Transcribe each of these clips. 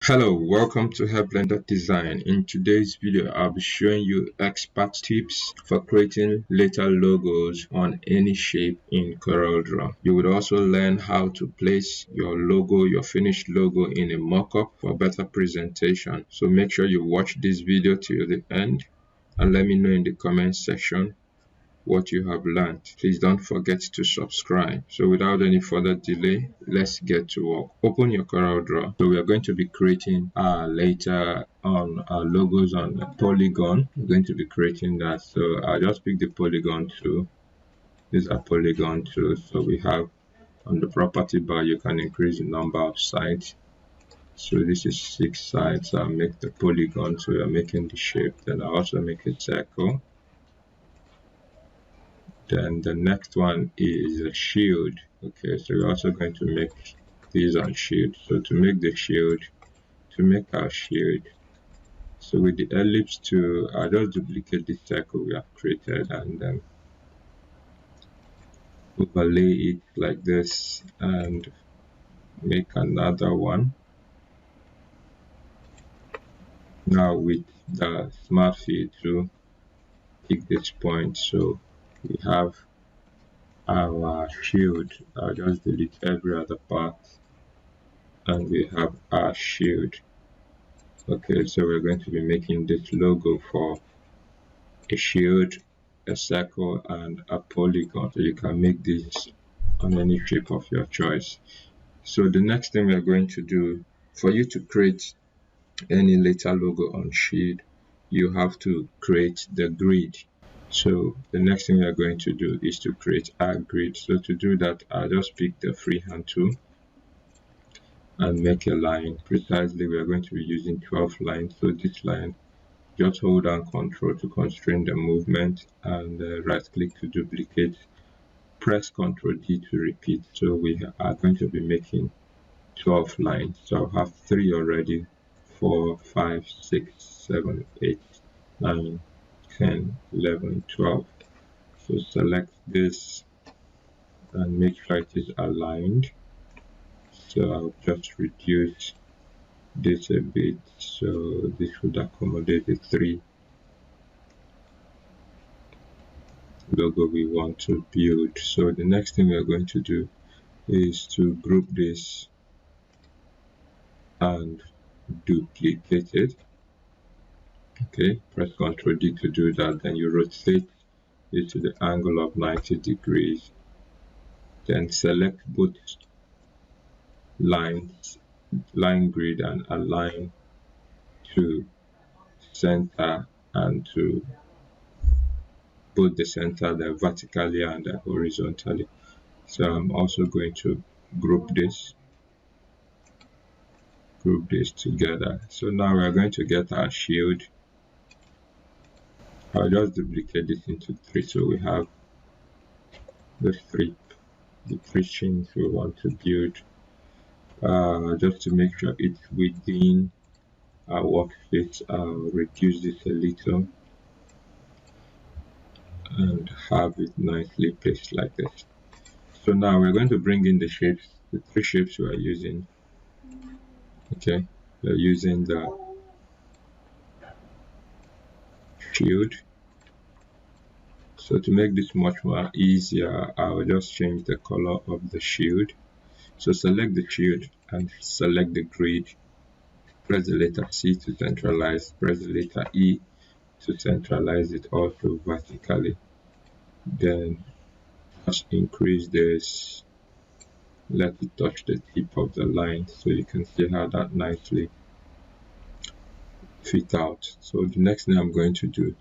Hello, welcome to Hevlendordesigns. In today's video, I'll be showing you expert tips for creating later logos on any shape in CorelDRAW. You would also learn how to place your logo, your finished logo in a mockup for better presentation. So make sure you watch this video till the end and let me know in the comment section what you have learned. Please don't forget to subscribe. So without any further delay, let's get to work. Open your CorelDRAW. So we are going to be creating later on our logos on Polygon. We're going to be creating that. So I'll just pick the Polygon tool. These are Polygon tools. So we have on the property bar, you can increase the number of sides. So this is 6 sides. I'll make the polygon. So we are making the shape. Then I'll also make a circle. Then the next one is a shield. Okay, so we're also going to make these on shield. So to make the shield, to make our shield, so with the ellipse tool, I'll just duplicate the circle we have created and then overlay it like this and make another one. Now with the smart field tool, pick this point. So we have our shield. I'll just delete every other part and we have our shield. Okay, so we're going to be making this logo for a shield, a circle, and a polygon. So you can make this on any shape of your choice. So the next thing we're going to do, for you to create any later logo on shield, you have to create the grid. So the next thing we're going to do is to create a grid. So to do that, I'll just pick the freehand tool and make a line. Precisely, we are going to be using 12 lines. So this line, just hold down Ctrl to constrain the movement and right click to duplicate. Press Ctrl D to repeat. So we are going to be making 12 lines. So I have 3 already. 4, 5, 6, 7, 8, 9, 10, 11, 12. So select this and make sure it is aligned. So I'll just reduce this a bit, so this should accommodate the 3 logo we want to build. So the next thing we are going to do is to group this and duplicate it. Okay, press Ctrl D to do that. Then you rotate it to the angle of 90 degrees. Then select both lines, line grid, and align to center and to both the center, the vertically and the horizontally. So I'm also going to group this together. So now we're going to get our shield. I'll just duplicate this into 3, so we have the 3 chains we want to build. Just to make sure it's within our workspace, I'll reduce this a little and have it nicely placed like this. So now we're going to bring in the shapes, the 3 shapes we are using. Okay, we're using the shield. So to make this much more easier, I will just change the color of the shield. So select the shield and select the grid. Press the letter C to centralize. Press the letter E to centralize it also vertically. Then just increase this. Let it touch the tip of the line so you can see how that nicely fit out. So the next thing I'm going to do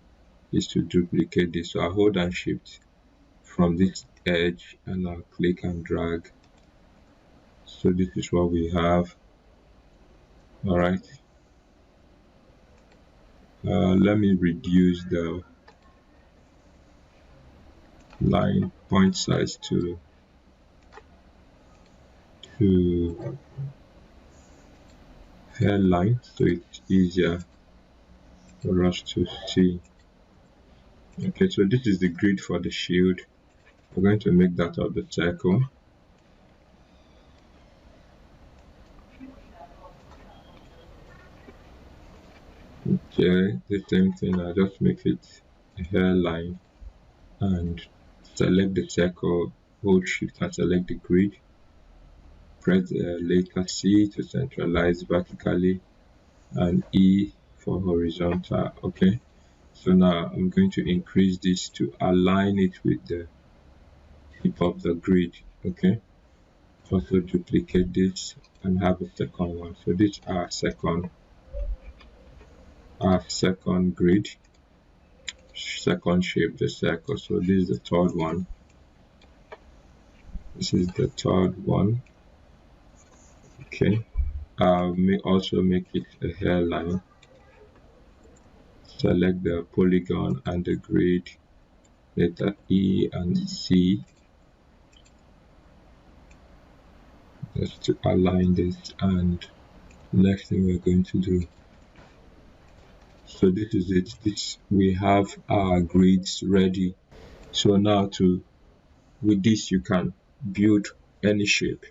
is to duplicate this. So I hold down Shift from this edge and I'll click and drag. So this is what we have. All right. Let me reduce the line point size to hairline so it's easier for us to see. Okay, so this is the grid for the shield. We're going to make that of the circle. Here the same thing, I just make it a hairline and select the circle, hold shift and select the grid, press letter C to centralize vertically and E for horizontal. Okay, so now I'm going to increase this to align it with the tip of the grid. Okay, also duplicate this and have a second one. So this is our second grid, second shape, the circle. So this is the third one. This is the third one. Okay, may also make it a hairline. Select the polygon and the grid, letter E and C, just to align this. And next thing we're going to do, so this is it. We have our grids ready. So now with this you can build any shape,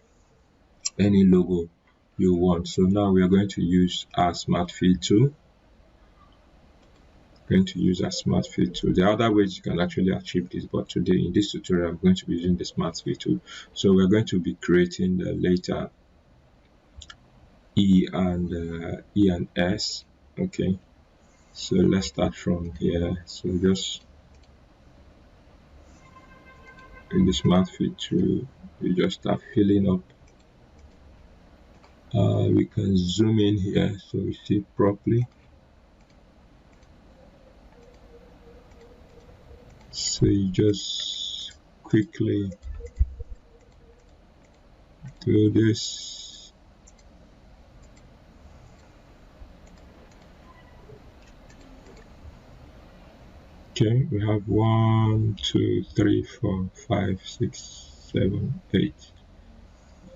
any logo you want. So now we are going to use our smart fill tool. Going to use a smart fill tool. There are other ways you can actually achieve this, but today in this tutorial I'm going to be using the smart fill tool. So we're going to be creating the letter E and S. Okay, so let's start from here. So just in the smart fill tool, you just start filling up. We can zoom in here so we see properly. So you just quickly do this. Okay, we have 1, 2, 3, 4, 5, 6, 7, 8.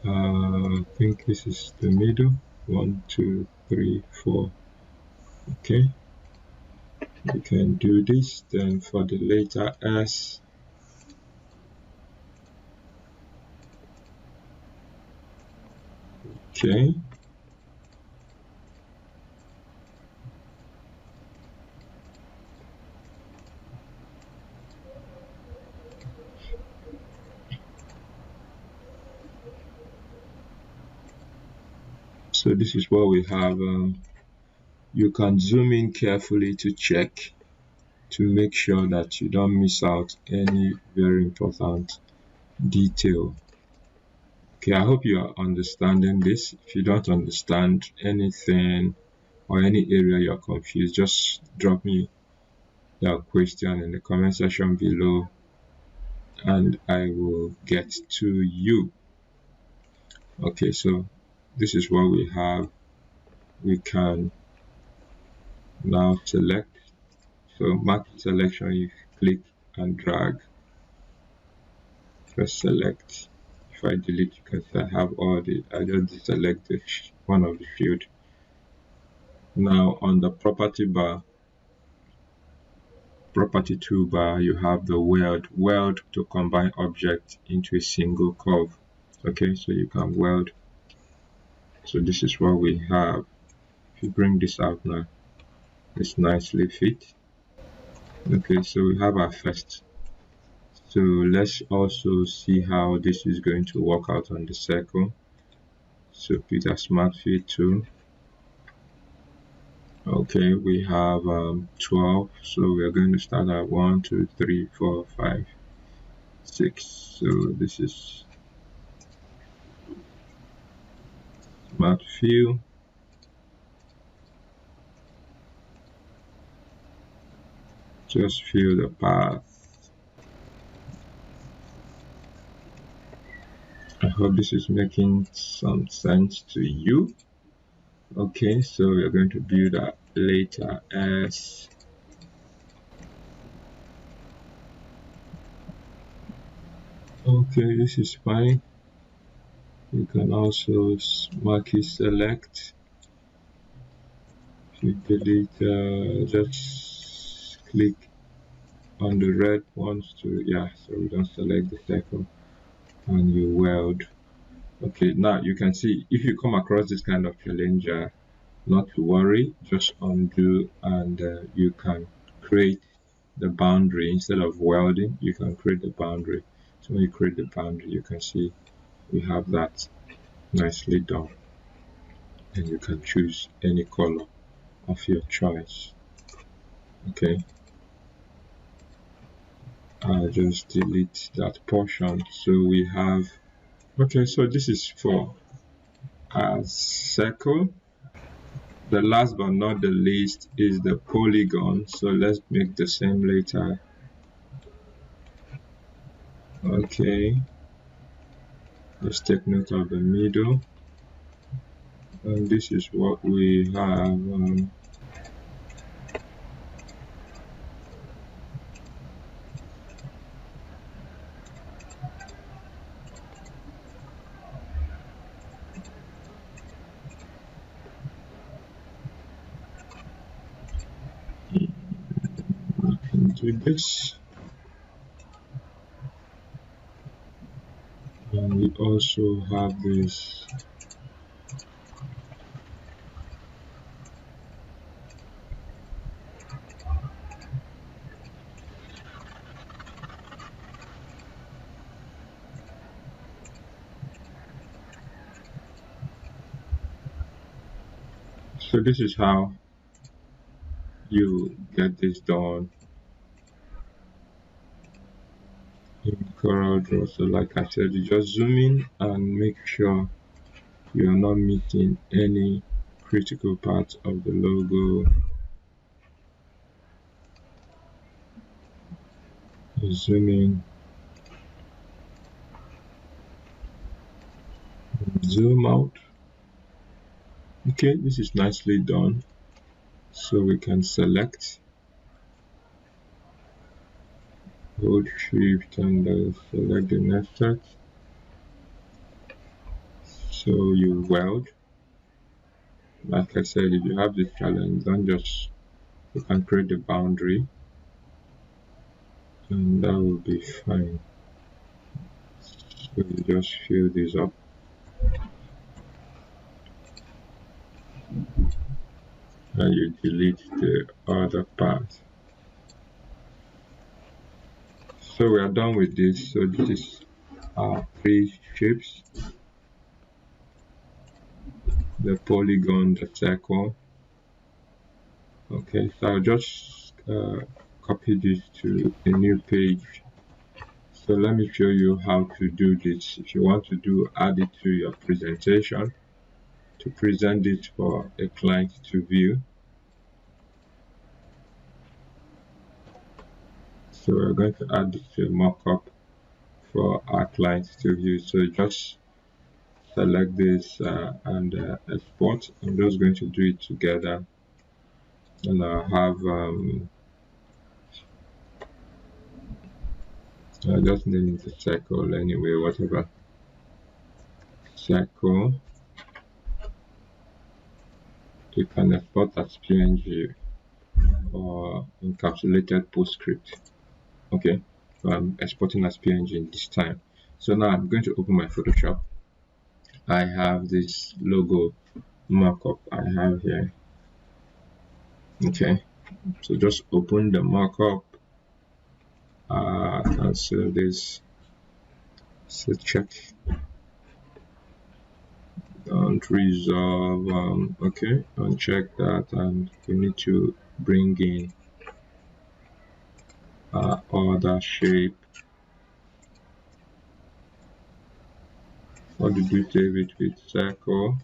I think this is the middle. 1, 2, 3, 4. Okay, we can do this. Then for the letter S, okay, so this is what we have. You can zoom in carefully to check, to make sure that you don't miss out any very important detail. Okay, I hope you are understanding this. If you don't understand anything or any area you're confused, just drop me that question in the comment section below and I will get to you. Okay, so this is what we have. We can now select. So mark selection, you click and drag, press select. If I delete, you can see I have all the, I just deselect one of the field. Now on the property bar, property toolbar, you have the weld to combine object into a single curve. Okay, so you can weld. So this is what we have. If you bring this out now, it's nicely fit. Okay, so we have our first. So let's also see how this is going to work out on the circle. So pick a smart fill tool. Okay, we have 12, so we are going to start at 1, 2, 3, 4, 5, 6. So this is smart fill. Just fill the path. I hope this is making some sense to you. Okay, so we are going to build a letter S. Okay, this is fine. You can also mark it select. If you delete, just click on the red ones to, yeah, so we don't select the circle and you weld. Okay, now you can see if you come across this kind of challenge, not to worry, just undo, and you can create the boundary. Instead of welding, you can create the boundary. So when you create the boundary, you can see we have that nicely done, and you can choose any color of your choice. Okay, I'll just delete that portion. So we have, okay, so this is for a circle. The last but not the least is the polygon. So let's make the same later. Okay, let's take note of the middle, and this is what we have. Do this, and we also have this. So this is how you get this done in CorelDRAW. So like I said, you just zoom in and make sure you are not meeting any critical parts of the logo. Zoom in, zoom out. Okay, this is nicely done. So we can select, hold shift, and select the next text. So you weld. Like I said, if you have this challenge, don't just, you can create the boundary, and that will be fine. So you just fill this up. And you delete the other part. So we are done with this. So this is our 3 shapes: the polygon, the circle. Okay, so I'll just copy this to a new page. So let me show you how to do this. If you want to add it to your presentation, to present it for a client to view. So we're going to add this to a mockup for our clients to view. So just select this and export. I'm just going to do it together, and I'll have I just name it a circle anyway, whatever. Circle. You can export as PNG or encapsulated PostScript. Okay, so I'm exporting as PNG this time. So now I'm going to open my Photoshop. I have this logo markup I have here. Okay, so just open the markup, cancel this, so check, don't resolve, okay, uncheck that, and we need to bring in other shape. What did you save it with? Circle.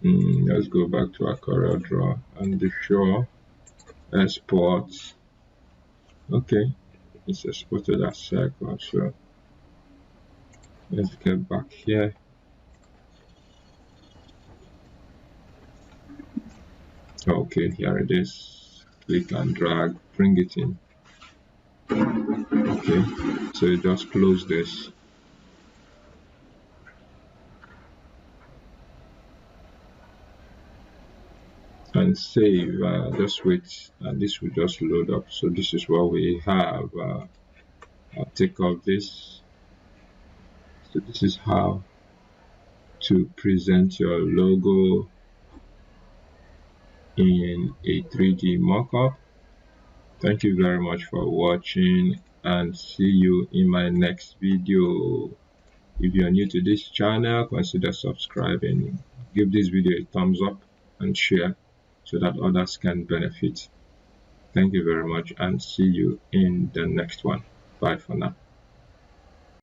Let's go back to our CorelDRAW and be sure export. Okay, it's exported as circle. So let's get back here. Okay, here it is. Click and drag, bring it in. Okay, so you just close this. And save. Just wait, and this will just load up. So this is what we have. I'll take off this. So this is how to present your logo in a 3D mockup. Thank you very much for watching, and see you in my next video. If you are new to this channel, consider subscribing, give this video a thumbs up and share so that others can benefit. Thank you very much, and see you in the next one. Bye for now.